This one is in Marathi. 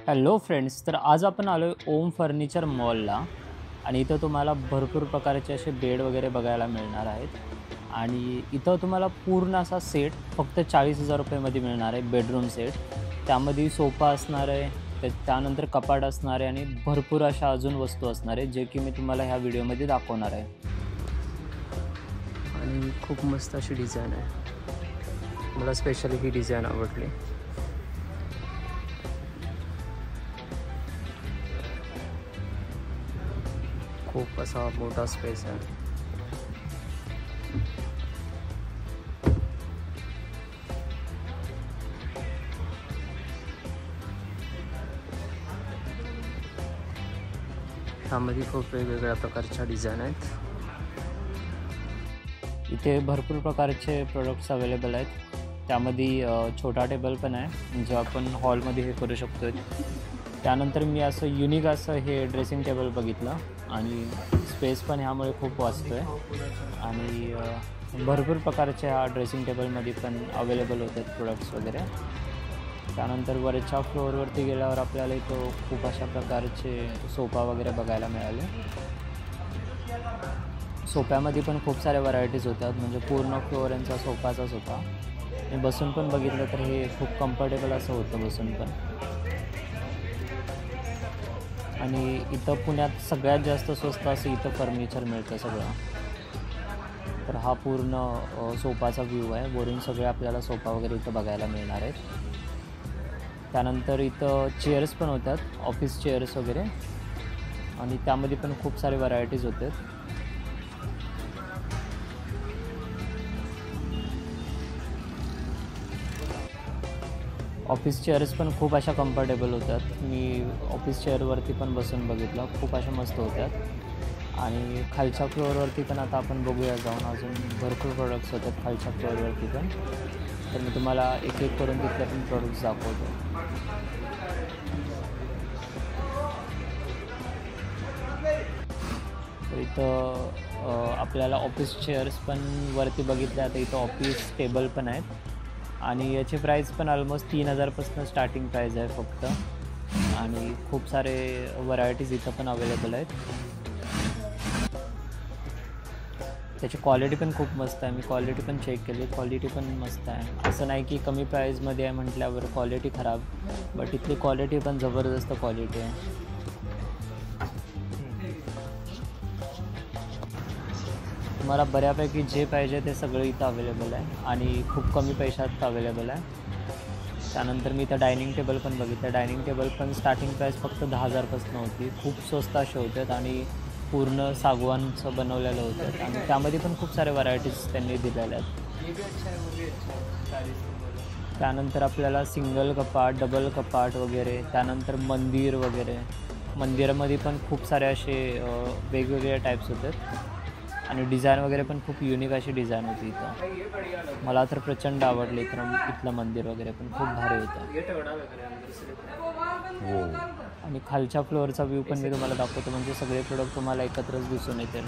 हॅलो फ्रेंड्स, तर आज आपण आलो आहे ओम फर्निचर मॉलला आणि इथं तुम्हाला भरपूर प्रकारचे असे बेड वगैरे बघायला मिळणार आहेत. आणि इथं तुम्हाला पूर्ण असा सेट फक्त 40,000 रुपयामध्ये मिळणार आहे, बेडरूम सेट. त्यामध्ये सोफा असणार आहे, त्यानंतर कपाट असणार आहे आणि भरपूर अशा अजून वस्तू असणार आहे, जे की मी तुम्हाला ह्या व्हिडिओमध्ये दाखवणार आहे. आणि खूप मस्त अशी डिझाईन आहे, मला स्पेशली ही डिझाईन आवडली. खूप असा मोठा स्पेस आहे. ह्यामध्ये खूप वेगवेगळ्या प्रकारच्या डिझाईन आहेत. इथे भरपूर प्रकारचे प्रोडक्ट्स अवेलेबल आहेत. त्यामध्ये छोटा टेबल पण आहे, जो आपण हॉलमध्ये हे करू शकतो. त्यानंतर मी असं युनिक असं हे ड्रेसिंग टेबल बघितलं आणि स्पेस पण ह्यामुळे खूप वाचतो आहे. आणि भरपूर प्रकारच्या ड्रेसिंग टेबलमध्ये पण अवेलेबल होतात प्रोडक्ट्स वगैरे. त्यानंतर वरच्या फ्लोअरवरती गेल्यावर आपल्याला इथं खूप अशा प्रकारचे सोफा वगैरे बघायला मिळाले. सोफ्यामध्ये पण खूप साऱ्या व्हरायटीज होतात, म्हणजे पूर्ण फ्लोअर यांचा सोफाचाच होता. आणि बसून पण बघितलं तर हे खूप कम्फर्टेबल असं होतं बसून पण. आणि इथं पुण्यात सगळ्यात जास्त स्वस्त असं इथं फर्निचर मिळतं सगळं. तर हा पूर्ण सोफाचा व्ह्यू आहे, वरून सगळे आपल्याला सोफा वगैरे इथं बघायला मिळणार आहेत. त्यानंतर इथं चेअर्स पण होतात, ऑफिस चेअर्स वगैरे, आणि त्यामध्ये पण खूप सारे व्हरायटीज होतात. ऑफिस चेअर्स पण खूप अशा कम्फर्टेबल होतात. मी ऑफिस चेअरवरती पण बसून बघितलं, खूप अशा मस्त होत्यात. आणि खालच्या फ्लोअरवरती पण आता आपण बघूया जाऊन, अजून भरपूर प्रोडक्ट्स होतात खालच्या फ्लोअरवरती पण. तर मी तुम्हाला एक एक करून तिथले पण प्रोडक्ट्स दाखवतो. तर इथं आपल्याला ऑफिस चेअर्स पण वरती बघितल्या, आता इथं ऑफिस टेबल पण आहेत. आणि याची प्राईस पण ऑलमोस्ट 3,000पासून स्टार्टिंग प्राईज आहे फक्त. आणि खूप सारे व्हरायटीज इथं पण अवेलेबल आहेत. त्याची क्वालिटी पण खूप मस्त आहे, मी क्वालिटी पण चेक केली, क्वालिटी पण मस्त आहे. असं नाही की कमी प्राईजमध्ये आहे म्हटल्यावर क्वालिटी खराब, बट इथली क्वालिटी पण जबरदस्त क्वालिटी आहे. तुम्हाला बऱ्यापैकी जे पाहिजे ते सगळं इथं अवेलेबल आहे आणि खूप कमी पैशात अवेलेबल आहे. त्यानंतर मी इथं डायनिंग टेबल पण बघितलं. डायनिंग टेबल पण स्टार्टिंग प्राईस फक्त 10,000पासून होती. खूप स्वस्त असे होतात आणि पूर्ण सागवानचं बनवलेलं होतं. आणि त्यामध्ये पण खूप सारे व्हरायटीज त्यांनी दिलेल्या आहेत. त्यानंतर आपल्याला सिंगल कपाट, डबल कपाट वगैरे, त्यानंतर मंदिर वगैरे. मंदिरामध्ये पण खूप सारे असे वेगवेगळे टाईप्स होतात. आणि डिझाईन वगैरे पण खूप युनिक अशी डिझाईन होती इथं. मला तर प्रचंड आवडली. तर इथलं मंदिर वगैरे पण खूप भारी होतं. आणि खालच्या फ्लोअरचा व्ह्यू पण मी तुम्हाला दाखवतो, म्हणजे सगळे प्रोडक्ट तुम्हाला एकत्रच दिसून येतील.